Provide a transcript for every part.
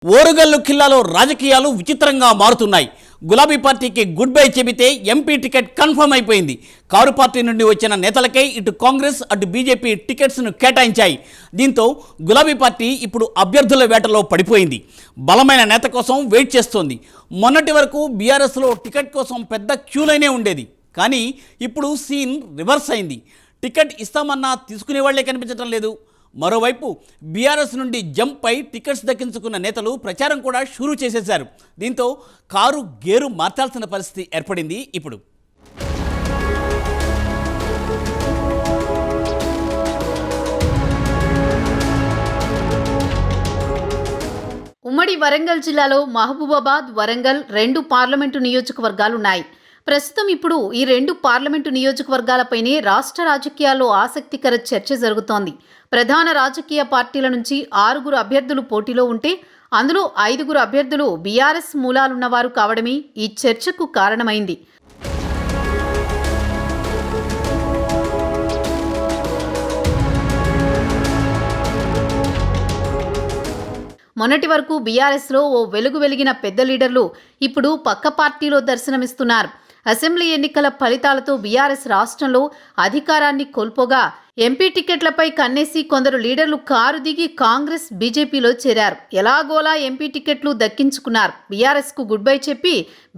ఓరుగల్లు ఖిల్లాలో రాజకీయాలు విచిత్రంగా మారుతున్నాయి. గులాబీ పార్టీకి గుడ్ బై చెబితే ఎంపీ టికెట్ కన్ఫర్మ్ అయిపోయింది. కారు పార్టీ నుండి వచ్చిన నేతలకే ఇటు కాంగ్రెస్ అటు బీజేపీ టికెట్స్ను కేటాయించాయి. దీంతో గులాబీ పార్టీ ఇప్పుడు అభ్యర్థుల వేటలో పడిపోయింది. బలమైన నేత కోసం వెయిట్ చేస్తోంది. మొన్నటి వరకు బీఆర్ఎస్లో టికెట్ కోసం పెద్ద క్యూలైనే ఉండేది. కానీ ఇప్పుడు సీన్ రివర్స్ అయింది. టికెట్ ఇస్తామన్నా తీసుకునే వాళ్లే కనిపించడం లేదు. మరోవైపు బీఆర్ఎస్ నుండి జంప్ అయి టికెట్స్ దక్కించుకున్న నేతలు ప్రచారం కూడా షురూ చేసేశారు. దీంతో కారు గేరు మార్చాల్సిన పరిస్థితి ఏర్పడింది. ఇప్పుడు ఉమ్మడి వరంగల్ జిల్లాలో మహబూబాబాద్, వరంగల్ 2 పార్లమెంటు నియోజకవర్గాలున్నాయి. ప్రస్తుతం ఇప్పుడు ఈ 2 పార్లమెంటు నియోజకవర్గాలపైనే రాష్ట్ర రాజకీయాల్లో ఆసక్తికర చర్చ జరుగుతోంది. ప్రధాన రాజకీయ పార్టీల నుంచి 6 అభ్యర్థులు పోటీలో ఉంటే అందులో 5 అభ్యర్థులు బీఆర్ఎస్ మూలాలున్నవారు కావడమే ఈ చర్చకు కారణమైంది. మొన్నటి వరకు బీఆర్ఎస్లో ఓ వెలిగిన పెద్ద లీడర్లు ఇప్పుడు పక్క పార్టీలో దర్శనమిస్తున్నారు. అసెంబ్లీ ఎన్నికల ఫలితాలతో బీఆర్ఎస్ రాష్ట్రంలో అధికారాన్ని కోల్పోగా ఎంపీ టికెట్లపై కన్నేసి కొందరు లీడర్లు కారు దిగి కాంగ్రెస్, బీజేపీలో చేరారు. ఎలాగోలా ఎంపీ టికెట్లు దక్కించుకున్నారు. బీఆర్ఎస్కు గుడ్ బై చెప్పి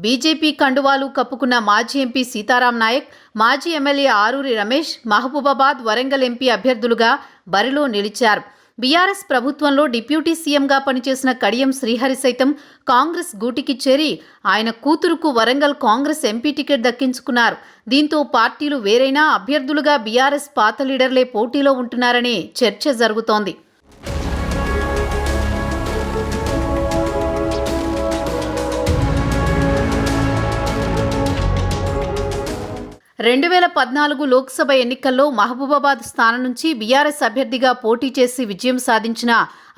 బీజేపీ కండువాలు కప్పుకున్న మాజీ ఎంపీ సీతారాం నాయక్, మాజీ ఎమ్మెల్యే ఆరూరి రమేష్ మహబూబాబాద్, వరంగల్ ఎంపీ అభ్యర్థులుగా బరిలో నిలిచారు. బీఆర్ఎస్ ప్రభుత్వంలో డిప్యూటీ సీఎంగా పనిచేసిన కడియం శ్రీహరి సైతం కాంగ్రెస్ గూటికి చేరి ఆయన కూతురుకు వరంగల్ కాంగ్రెస్ ఎంపీ టికెట్ దక్కించుకున్నారు. దీంతో పార్టీలు వేరైనా అభ్యర్థులుగా బీఆర్ఎస్ పాత లీడర్లే పోటీలో ఉంటున్నారనే చర్చ జరుగుతోంది. 2014 లోక్సభ ఎన్నికల్లో మహబూబాబాద్ స్థానం నుంచి బీఆర్ఎస్ అభ్యర్థిగా పోటీ చేసి విజయం సాధించిన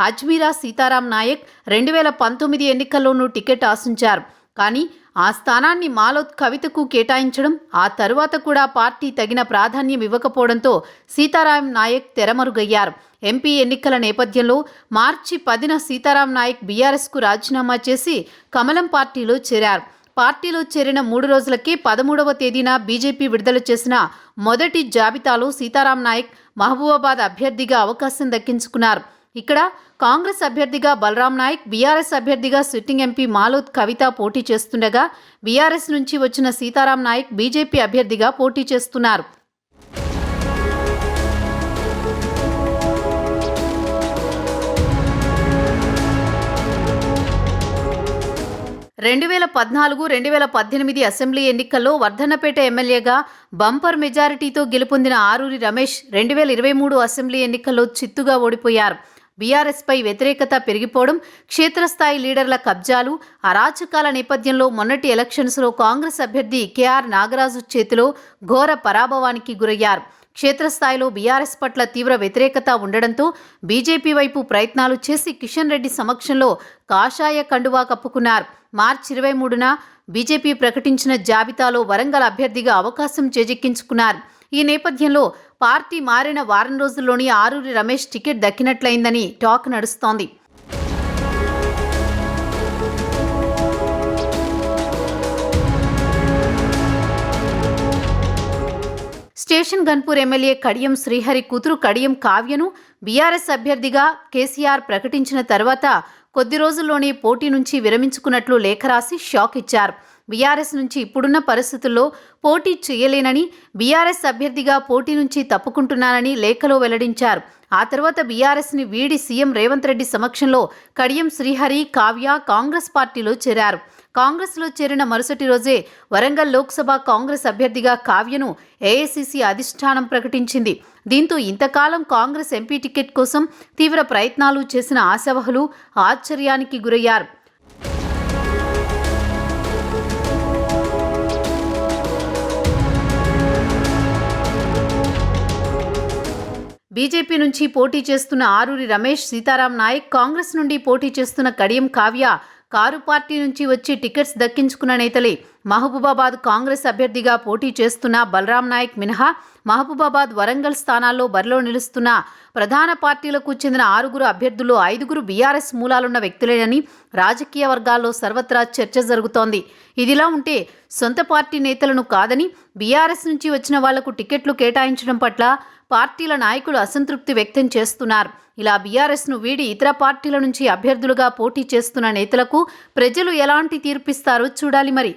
అజ్మీరా సీతారాం నాయక్ 2019 ఎన్నికల్లోనూ టికెట్ ఆశించారు. కానీ ఆ స్థానాన్ని మాలోత్ కవితకు కేటాయించడం, ఆ తరువాత కూడా పార్టీ తగిన ప్రాధాన్యం ఇవ్వకపోవడంతో సీతారాం నాయక్ తెరమరుగయ్యారు. ఎంపీ ఎన్నికల నేపథ్యంలో మార్చి 10న సీతారాం నాయక్ బీఆర్ఎస్కు రాజీనామా చేసి కమలం పార్టీలో చేరారు. పార్టీలో చేరిన 3 రోజులకే 13వ తేదీన బీజేపీ విడుదల చేసిన మొదటి జాబితాలో సీతారాం నాయక్ మహబూబాబాద్ అభ్యర్థిగా అవకాశం దక్కించుకున్నారు. ఇక్కడ కాంగ్రెస్ అభ్యర్థిగా బలరాం నాయక్, బీఆర్ఎస్ అభ్యర్థిగా సిట్టింగ్ ఎంపీ మాలోత్ కవిత పోటీ చేస్తుండగా బీఆర్ఎస్ నుంచి వచ్చిన సీతారాం నాయక్ బీజేపీ అభ్యర్థిగా పోటీ చేస్తున్నారు. రెండు 2018 అసెంబ్లీ ఎన్నికల్లో వర్ధన్నపేట ఎమ్మెల్యేగా బంపర్ మెజారిటీతో గెలుపొందిన ఆరూరి రమేష్ 2023 అసెంబ్లీ ఎన్నికల్లో చిత్తుగా ఓడిపోయారు. బీఆర్ఎస్పై వ్యతిరేకత పెరిగిపోవడం, క్షేత్రస్థాయి లీడర్ల కబ్జాలు, అరాచకాల నేపథ్యంలో మొన్నటి ఎలక్షన్స్లో కాంగ్రెస్ అభ్యర్థి కేఆర్ నాగరాజు చేతిలో ఘోర పరాభవానికి గురయ్యారు. క్షేత్రస్థాయిలో బీఆర్ఎస్ పట్ల తీవ్ర వ్యతిరేకత ఉండడంతో బీజేపీ వైపు ప్రయత్నాలు చేసి కిషన్ రెడ్డి సమక్షంలో కాషాయ కండువా కప్పుకున్నారు. మార్చి 23న బీజేపీ ప్రకటించిన జాబితాలో వరంగల్ అభ్యర్థిగా అవకాశం చేజిక్కించుకున్నారు. ఈ నేపథ్యంలో పార్టీ మారిన వారం రోజుల్లోని ఆరూరి రమేష్ టికెట్ దక్కినట్లయిందని టాక్ నడుస్తోంది. స్టేషన్ గన్పూర్ ఎమ్మెల్యే కడియం శ్రీహరి కూతురు కడియం కావ్యను బీఆర్ఎస్ అభ్యర్థిగా కేసీఆర్ ప్రకటించిన తర్వాత కొద్ది రోజుల్లోనే పోటీ నుంచి విరమించుకున్నట్లు లేఖ రాసి షాక్ ఇచ్చారు. బీఆర్ఎస్ నుంచి ఇప్పుడున్న పరిస్థితుల్లో పోటీ చేయలేనని, బీఆర్ఎస్ అభ్యర్థిగా పోటీ నుంచి తప్పుకుంటున్నానని లేఖలో వెల్లడించారు. ఆ తర్వాత బీఆర్ఎస్ని వీడి సీఎం రేవంత్ రెడ్డి సమక్షంలో కడియం శ్రీహరి, కావ్య కాంగ్రెస్ పార్టీలో చేరారు. కాంగ్రెస్లో చేరిన మరుసటి రోజే వరంగల్ లోక్సభ కాంగ్రెస్ అభ్యర్థిగా కావ్యను ఏఐసీసీ అధిష్టానం ప్రకటించింది. దీంతో ఇంతకాలం కాంగ్రెస్ ఎంపీ టికెట్ కోసం తీవ్ర ప్రయత్నాలు చేసిన ఆశావహులు ఆశ్చర్యానికి గురయ్యారు. బీజేపీ నుంచి పోటీ చేస్తున్న ఆరూరి రమేష్, సీతారాం నాయక్, కాంగ్రెస్ నుండి పోటీ చేస్తున్న కడియం కావ్య కారు పార్టీ నుంచి వచ్చి టికెట్స్ దక్కించుకున్న నేతలే. మహబూబాబాద్ కాంగ్రెస్ అభ్యర్థిగా పోటీ చేస్తున్న బలరాం నాయక్ మినహా మహబూబాబాద్, వరంగల్ స్థానాల్లో బరిలో నిలుస్తున్న ప్రధాన పార్టీలకు చెందిన 6 అభ్యర్థులు 5 బీఆర్ఎస్ మూలాలున్న వ్యక్తులేనని రాజకీయ వర్గాల్లో సర్వత్రా చర్చ జరుగుతోంది. ఇదిలా ఉంటే సొంత పార్టీ నేతలను కాదని బీఆర్ఎస్ నుంచి వచ్చిన వాళ్లకు టికెట్లు కేటాయించడం పట్ల పార్టీల నాయకులు అసంతృప్తి వ్యక్తం చేస్తున్నారు. ఇలా బీఆర్ఎస్ను వీడి ఇతర పార్టీల నుంచి అభ్యర్థులుగా పోటీ చేస్తున్న నేతలకు ప్రజలు ఎలాంటి తీర్పిస్తారో చూడాలి మరి.